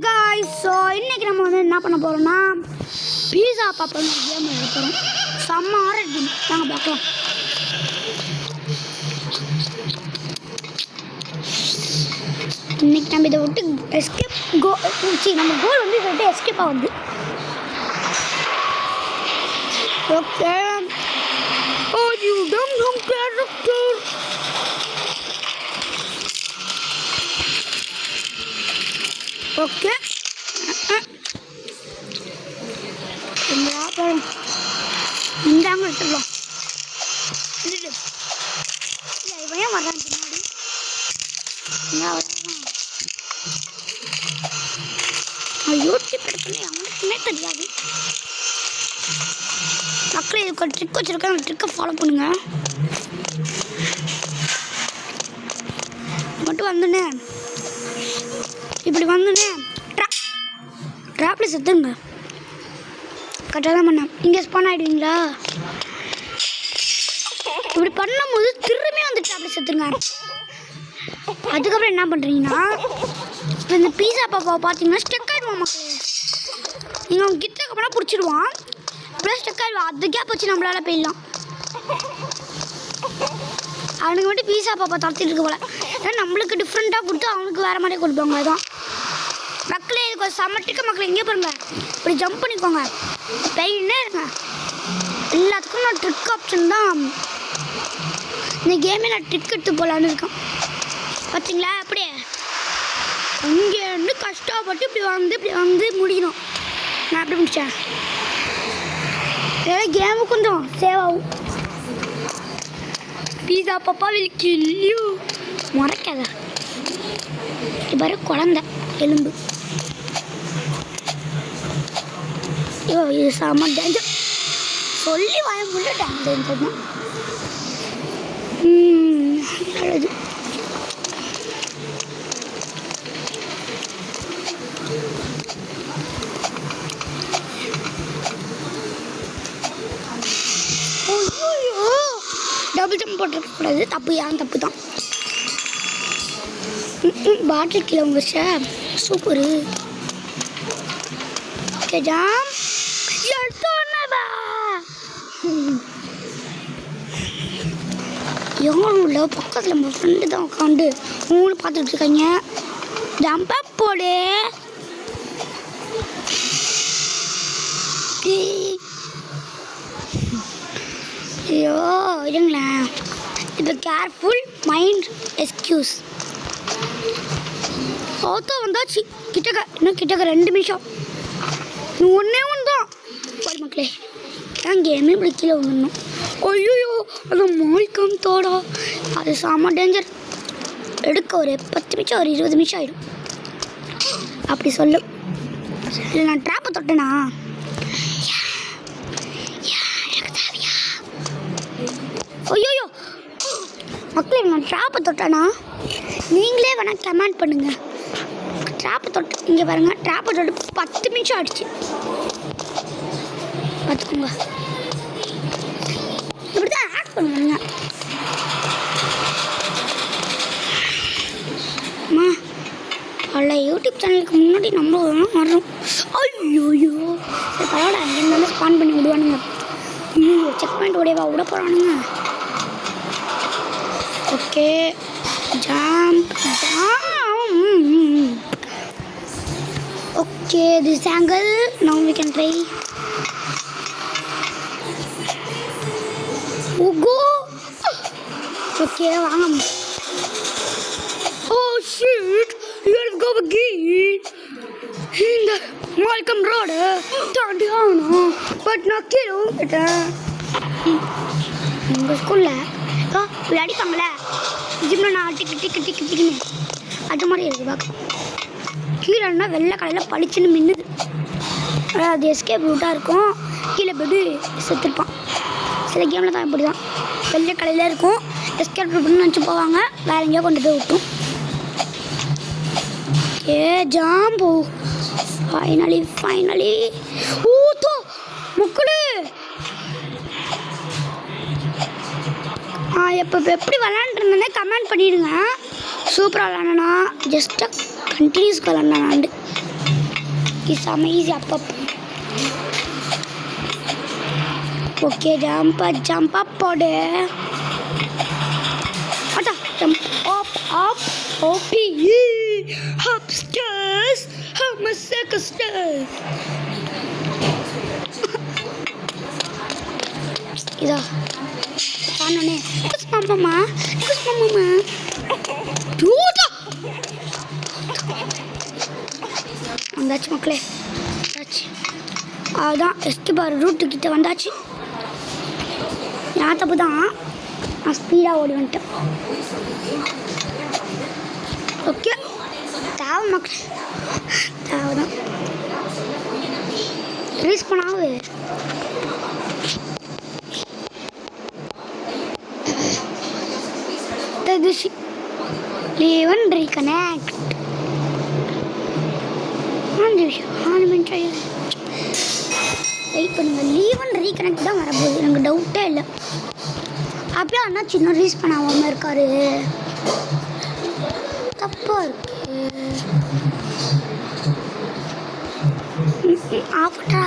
guys, so இன்னைக்கு நம்ம வந்து என்ன பண்ண போறோம்னா பீஸா பாப்போம் கேம் விளையாட போறோம். செம்ம ஆரடி நாங்க பார்க்கலாம். இன்னைக்கு நம்ம இதை விட்டு எஸ்கேப் நம்ம கோல் வந்து இதை விட்டு எஸ்கேப் ஆகுது. Okay you don't character. Okay இந்தாங்க எடுத்துக்கலாம். இல்லை இவன் ஏன் வர்றான் பின்னாடி? யூடியூப் எடுத்துனே அவனுக்குமே தெரியாது. மக்களே இதுக்கு ஒரு ட்ரிக் வச்சுருக்கேன், அந்த ட்ரிக்கை ஃபாலோ பண்ணுங்க. மட்டும் வந்துண்ணே இப்படி வந்துண்ணே ட்ராப்பில் செத்துங்க. கரெக்டாக தான் பண்ணேன். இங்கே ஸ்பான் ஆகிடுவீங்களா? இப்படி பண்ணும்போது திரும்பி வந்து ட்ராப்பில் செத்துங்க. அதுக்கப்புறம் என்ன பண்ணுறீங்கன்னா இப்போ இந்த பீஸா பாப்பாவை பார்த்தீங்கன்னா ஸ்டெக் ஆகிடுவான் மக்களே. நீங்கள் அவங்க கிட்ட போனால் பிடிச்சிடுவான். அப்படியே ஸ்டெக் ஆகிடுவான். அது கேப் வச்சு நம்மளால் போயிடலாம். அவனுக்கு மட்டும் பீஸா பாப்பா தடுத்துட்டு இருக்க போல. ஏன்னா நம்மளுக்கு டிஃப்ரெண்ட்டாக கொடுத்து அவனுக்கு வேறு மாதிரியே கொடுப்பாங்க. அதுதான் மக்களே இதுக்கு ஒரு சமட்டிக்க மக்கள் எங்கே பாருங்க. இப்படி ஜம்ப் பண்ணிக்கோங்க, பெயின்னே இருங்க. எல்லாத்துக்கும் நான் ட்ரிக் ஆப்ஷன் தான் இந்த கேமே நான் ட்ரிக் எடுத்து போகலான்னு இருக்கேன். பார்த்தீங்களா? அப்படியே இங்கேருந்து கஷ்டப்பட்டு இப்படி வந்து முடியணும். நான் எப்படி முடித்தேன்? ஏன்னா கேமு கொஞ்சம் சேவ் ஆகும். பீஸா பாப்பா வில் கில் யூ. முறைக்காத. இப்போ குழந்தை எலும்பு. ஐயோ இது செம்ம டேஞ்சர். சொல்லி வாய முடியல டேஞ்சர் தான். நல்லது. டபுள் ஜம்ப் போட்டுருக்கக்கூடாது. தப்பு ஏன் தப்பு தான். பாட்டில் கீழே வந்துச்ச சூப்பரு. ஜாம் எவ்வளோ உள்ள பக்கத்தில் நம்ம ஃப்ரெண்டு தான் உட்காந்து மூணு பார்த்துட்டு இருக்காங்க. ஜம்பா போடு. ஐயோ இருங்களேன். இப்போ கேர்ஃபுல் மைண்ட் எக்ஸ்கியூஸ். ஓத்தோ வந்தாச்சு கிட்டக்க. இன்னும் கிட்டக்க 2 நிமிஷம். ஒன்றே ஒன்று தான் போய் மக்களே. ஏன் கேமே இப்படி கீழே வந்துடணும். ஐயோ அது மாய்க்கம் தோடா. அது செம்ம டேஞ்சர். எடுக்க ஒரு 10 நிமிஷம் ஒரு 20 நிமிஷம் ஆகிடும். அப்படி சொல்லும். இல்லை நான் ட்ராப்பை தொட்டேனா ஐயோ மக்களே நான் ட்ராப்பை தொட்டேனா நீங்களே வேணால் கமெண்ட் பண்ணுங்கள். ட்ராப்பை தொட்டு இங்கே பாருங்கள். ட்ராப்பை தொட்டு 10 நிமிஷம் ஆகிடுச்சு. பார்த்துக்கோங்க. இப்படி தான் ஆக்ட் பண்ணுவாங்க. அம்மா பல யூடியூப் சேனலுக்கு முன்னாடி நம்ம வரோம். ஐயோயோ சரி பரவாயில்ல. அங்கே இருந்தாலும் ஸ்பான் பண்ணி விடுவானுங்க. ஐயோ செக் பாயிண்ட் உடையவா விட போகிறானுங்க. Okay jump. Okay this angle now we can try. ஓகோ ஓகே வாங்க. Oh shit let's go again. இந்த மால்கம் ரோடு தாண்டி ஆகணும். பட் நான் கீழே விட்டுட்டேன். உங்கள் ஸ்கூலில் இப்படி அடிப்பாங்களே ஜிம்மில் நான் டிக்குன்னு அது மாதிரி இருக்குது பார்க்க. கீழேன்னா வெள்ளை கடையில் பளிச்சுன்னு மின்னுது. அது எஸ்கேப் ரூட்டாக இருக்கும். கீழே போய்ட்டு செத்துருப்பான். சில கேமில் தான் இப்படி தான் வெள்ளை கடையில் இருக்கும். எஸ்கேப் ரூட்னு நினச்சி போவாங்க. வேறு எங்கேயோ கொண்டு போய் விட்டும். ஏ ஜாம்பு ஃபைனலி ஊத்தோ முக்குடு. எப்போ எப்படி விளாண்டுருந்தேனே கமெண்ட் பண்ணிடுங்க. சூப்பராக விளாண்டனா ஜஸ்ட்டாக கண்டினியூஸ் விளாண்டாண்டு இஸ் அமேசிங் அப்பப்போ. ஓகே ஜம்ப் அப் போடு. அட்டா ஜம்ப் அப் ஓபி அப்ஸ்டேர்ஸ் செகண்ட் ஸ்டேர். இதா பானனே குஸ் மாமா டூடா வந்தாச்சு மக்களே. வந்தாச்சு. அதுதான் எஸ்கேபார் ரூட்டு கிட்ட வந்தாச்சு. நான் தப்பு தான், நான் ஸ்பீடாக ஓடி வந்துட்டேன். ஓகே தேவை மக்களே, தேவை தான். ரீஸ் பண்ணாவு leave and reconnect. 4 நிமிஷம் வெயிட் பண்ணுங்கள். லீவ் அண்ட் ரீகனெக்ட் தான் வரப்போகுது, எனக்கு டவுட்டே இல்லை. அப்படியே அண்ணா சின்ன ரீஸ் பண்ணாமல் இருக்காரு, தப்பாக இருக்கு. ஆஃப்டரா